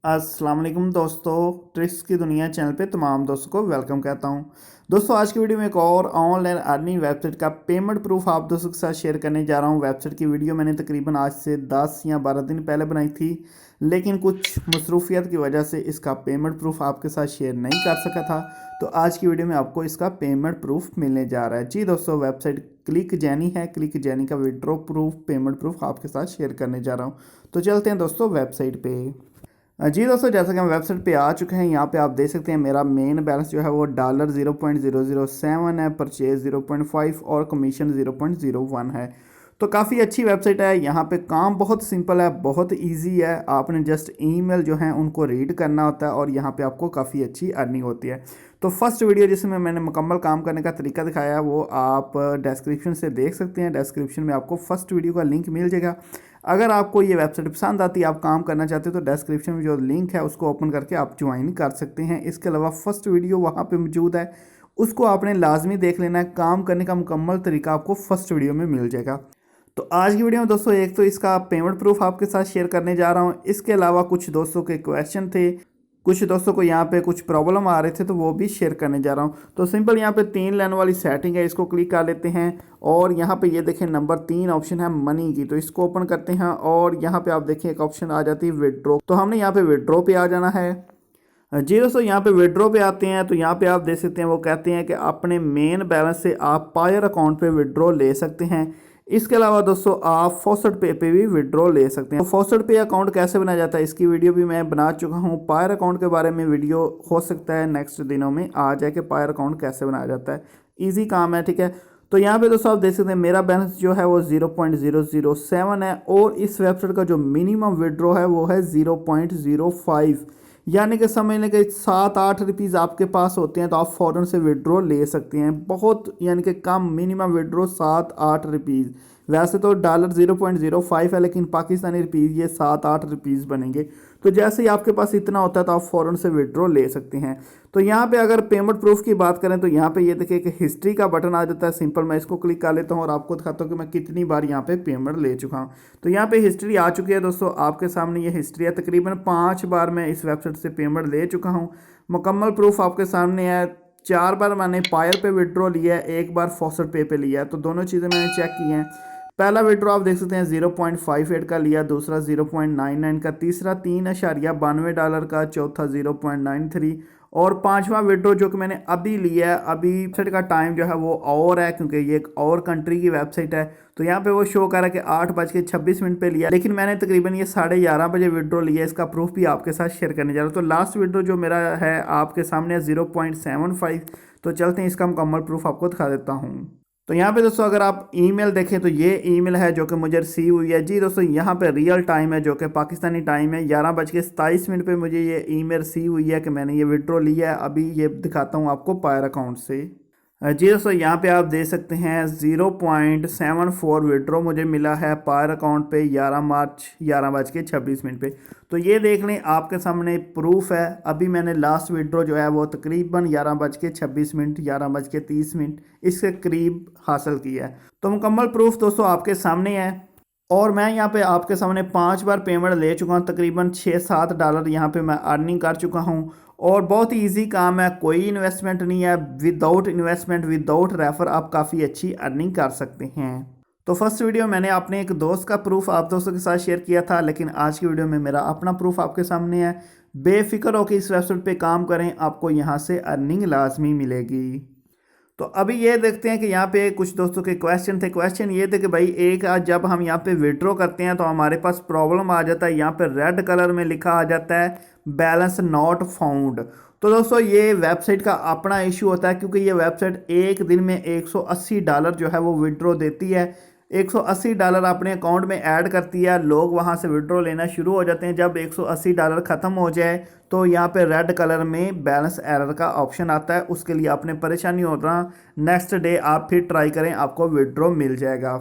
अस्सलाम वालेकुम दोस्तों, ट्रिक्स की दुनिया चैनल पे तमाम दोस्तों को वेलकम कहता हूं। दोस्तों आज की वीडियो में एक और ऑनलाइन अर्निंग वेबसाइट का पेमेंट प्रूफ आप दोस्तों के साथ शेयर करने जा रहा हूं। वेबसाइट की वीडियो मैंने तकरीबन आज से 10 या 12 दिन पहले बनाई थी, लेकिन कुछ मसरूफियत की वजह से इसका पेमेंट प्रूफ आपके साथ शेयर नहीं कर सका था। तो आज की वीडियो में आपको इसका पेमेंट प्रूफ मिलने जा रहा है। जी दोस्तों, वेबसाइट क्लिक जैनी है। क्लिक जैनी का विड्रॉ प्रूफ, पेमेंट प्रूफ आपके साथ शेयर करने जा रहा हूँ। तो चलते हैं दोस्तों वेबसाइट पे। जी दोस्तों, जैसा कि हम वेबसाइट पे आ चुके हैं, यहाँ पे आप देख सकते हैं मेरा मेन बैलेंस जो है वो $0.007 है, परचेज 0.5 और कमीशन 0.01 है। तो काफ़ी अच्छी वेबसाइट है। यहाँ पे काम बहुत सिंपल है, बहुत इजी है। आपने जस्ट ईमेल जो है उनको रीड करना होता है और यहाँ पे आपको काफ़ी अच्छी अर्निंग होती है। तो फर्स्ट वीडियो जिसमें मैंने मुकम्मल काम करने का तरीका दिखाया है वो आप डिस्क्रिप्शन से देख सकते हैं। डिस्क्रिप्शन में आपको फर्स्ट वीडियो का लिंक मिल जाएगा। अगर आपको ये वेबसाइट पसंद आती है, आप काम करना चाहते हो, तो डिस्क्रिप्शन में जो लिंक है उसको ओपन करके आप ज्वाइन कर सकते हैं। इसके अलावा फर्स्ट वीडियो वहाँ पे मौजूद है, उसको आपने लाजमी देख लेना है। काम करने का मुकम्मल तरीका आपको फर्स्ट वीडियो में मिल जाएगा। तो आज की वीडियो में दोस्तों एक तो इसका पेमेंट प्रूफ आपके साथ शेयर करने जा रहा हूँ। इसके अलावा कुछ दोस्तों के क्वेश्चन थे, कुछ दोस्तों को यहाँ पे कुछ प्रॉब्लम आ रहे थे, तो वो भी शेयर करने जा रहा हूँ। तो सिंपल यहाँ पे 3 लाइन वाली सेटिंग है, इसको क्लिक कर लेते हैं। और यहाँ पे ये देखें नंबर 3 ऑप्शन है मनी की, तो इसको ओपन करते हैं। और यहाँ पे आप देखें एक ऑप्शन आ जाती है विड्रॉ, तो हमने यहाँ पे विड्रॉ पे आ जाना है। जी दोस्तों, यहाँ पे विड्रॉ पे आते हैं तो यहाँ पे आप देख सकते हैं वो कहते हैं कि अपने मेन बैलेंस से आप पायर अकाउंट पे विड्रॉ ले सकते हैं। इसके अलावा दोस्तों आप फॉस्टेड पे पे भी विड्रॉ ले सकते हैं। तो फॉस्टेड पे अकाउंट कैसे बनाया जाता है इसकी वीडियो भी मैं बना चुका हूँ। पायर अकाउंट के बारे में वीडियो हो सकता है नेक्स्ट दिनों में आ जाए कि पायर अकाउंट कैसे बनाया जाता है। ईजी काम है, ठीक है। तो यहाँ पे दोस्तों आप देख सकते हैं मेरा बैलेंस जो है वो 0.007 है और इस वेबसाइट का जो मिनिमम विड्रॉ है वो है 0.05, यानी कि समझ लें कि 7-8 रुपीज़ आपके पास होते हैं तो आप फ़ौरन से विड्रॉ ले सकते हैं। बहुत यानी कि कम मिनिमम विड्रॉ 7-8 रुपीज़। वैसे तो $0.05 है, लेकिन पाकिस्तानी रुपीज़ ये 7-8 रुपीज़ बनेंगे। तो जैसे ही आपके पास इतना होता है तो आप फ़ौरन से विड्रॉ ले सकते हैं। तो यहाँ पे अगर पेमेंट प्रूफ की बात करें तो यहाँ पे ये देखिए कि हिस्ट्री का बटन आ जाता है। सिंपल मैं इसको क्लिक कर लेता हूँ और आपको दिखाता हूँ कि मैं कितनी बार यहाँ पे पेमेंट ले चुका हूँ। तो यहाँ पे हिस्ट्री आ चुकी है दोस्तों, आपके सामने ये हिस्ट्री है। तकरीबन 5 बार मैं इस वेबसाइट से पेमेंट ले चुका हूँ। मुकम्मल प्रूफ आपके सामने है। 4 बार मैंने पायर पे विड्रॉ लिया है, 1 बार फॉस्टेड पे पे लिया है। तो दोनों चीज़ें मैंने चेक की हैं। पहला विड्रॉ आप देख सकते हैं 0.58 का लिया, दूसरा 0.99 का, तीसरा $3.92 का, चौथा 0.93 और पांचवा विड्रॉ जो कि मैंने अभी लिया है। अभी वेबसाइट का टाइम जो है वो और है क्योंकि ये एक और कंट्री की वेबसाइट है। तो यहाँ पे वो शो कर रहा है कि 8:26 पे लिया, लेकिन मैंने तकरीबन ये 11:30 बजे विड्रॉ लिया। इसका प्रूफ भी आपके साथ शेयर करने जा रहा हूँ। तो लास्ट विड्रॉ जो मेरा है आपके सामने 0.75। तो चलते हैं इसका मुकम्मल प्रूफ आपको दिखा देता हूँ। तो यहाँ पे दोस्तों अगर आप ईमेल देखें तो ये ईमेल है जो कि मुझे रिसीव हुई है। जी दोस्तों, यहाँ पे रियल टाइम है जो कि पाकिस्तानी टाइम है, 11:27 पे मुझे ये ईमेल रिसीव हुई है कि मैंने ये विड्रॉ लिया है। अभी ये दिखाता हूँ आपको पायर अकाउंट से। जी दोस्तों, यहाँ पे आप देख सकते हैं 0.74 विड्रॉ मुझे मिला है पायर अकाउंट पे 11 मार्च 11:26 पे। तो ये देख लें आपके सामने प्रूफ है। अभी मैंने लास्ट विड्रॉ जो है वो तकरीबन 11:26 11:30 इसके करीब हासिल किया है। तो मुकम्मल प्रूफ दोस्तों आपके सामने है। और मैं यहाँ पे आपके सामने 5 बार पेमेंट ले चुका हूँ। तकरीबन $6-7 यहाँ पे मैं अर्निंग कर चुका हूँ। और बहुत ही ईजी काम है, कोई इन्वेस्टमेंट नहीं है। विदाउट इन्वेस्टमेंट, विदाउट रेफर आप काफ़ी अच्छी अर्निंग कर सकते हैं। तो फर्स्ट वीडियो मैंने अपने एक दोस्त का प्रूफ आप दोस्तों के साथ शेयर किया था, लेकिन आज की वीडियो में मेरा अपना प्रूफ आपके सामने है। बेफिक्र होकर इस वेबसाइट पे काम करें, आपको यहाँ से अर्निंग लाजमी मिलेगी। तो अभी ये देखते हैं कि यहाँ पे कुछ दोस्तों के क्वेश्चन थे। क्वेश्चन ये थे कि भाई एक आज जब हम यहाँ पे विड्रॉ करते हैं तो हमारे पास प्रॉब्लम आ जाता है। यहाँ पे रेड कलर में लिखा आ जाता है बैलेंस नॉट फाउंड। तो दोस्तों ये वेबसाइट का अपना इशू होता है, क्योंकि ये वेबसाइट एक दिन में $180 जो है वो विड्रॉ देती है। $180 अपने अकाउंट में ऐड करती है, लोग वहाँ से विड्रॉ लेना शुरू हो जाते हैं। जब $180 ख़त्म हो जाए तो यहाँ पे रेड कलर में बैलेंस एरर का ऑप्शन आता है। उसके लिए आपने परेशानी होना, नेक्स्ट डे आप फिर ट्राई करें, आपको विड्रॉ मिल जाएगा।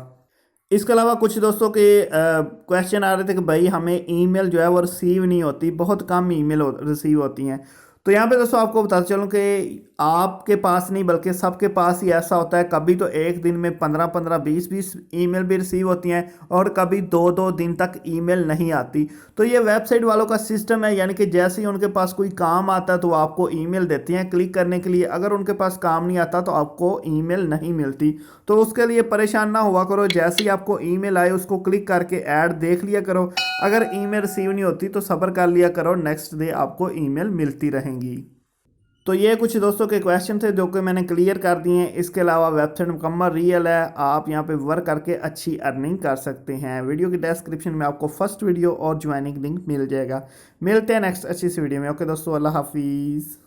इसके अलावा कुछ दोस्तों के क्वेश्चन आ रहे थे कि भाई हमें ईमेल जो है वो रिसीव नहीं होती, बहुत कम ईमेल रिसीव होती हैं। तो यहाँ पे दोस्तों आपको बताते चलूँ कि आपके पास नहीं बल्कि सबके पास ही ऐसा होता है, कभी तो एक दिन में 15-15 20-20 ईमेल भी रिसीव होती हैं और कभी 2-2 दिन तक ईमेल नहीं आती। तो ये वेबसाइट वालों का सिस्टम है, यानी कि जैसे ही उनके पास कोई काम आता है तो वो आपको ईमेल देती हैं क्लिक करने के लिए। अगर उनके पास काम नहीं आता तो आपको ईमेल नहीं मिलती। तो उसके लिए परेशान ना हुआ करो, जैसे ही आपको ईमेल आए उसको क्लिक करके ऐड देख लिया करो। अगर ईमेल रिसीव नहीं होती तो सब्र कर लिया करो, नेक्स्ट डे आपको ईमेल मिलती रहेंगी। तो ये कुछ दोस्तों के क्वेश्चन थे जो कि मैंने क्लियर कर दिए हैं। इसके अलावा वेबसाइट मुकम्मल रियल है, आप यहाँ पे वर्क करके अच्छी अर्निंग कर सकते हैं। वीडियो की डिस्क्रिप्शन में आपको फर्स्ट वीडियो और ज्वाइनिंग लिंक मिल जाएगा। मिलते हैं नेक्स्ट अच्छी सी वीडियो में। ओके दोस्तों, अल्लाह हाफिज़।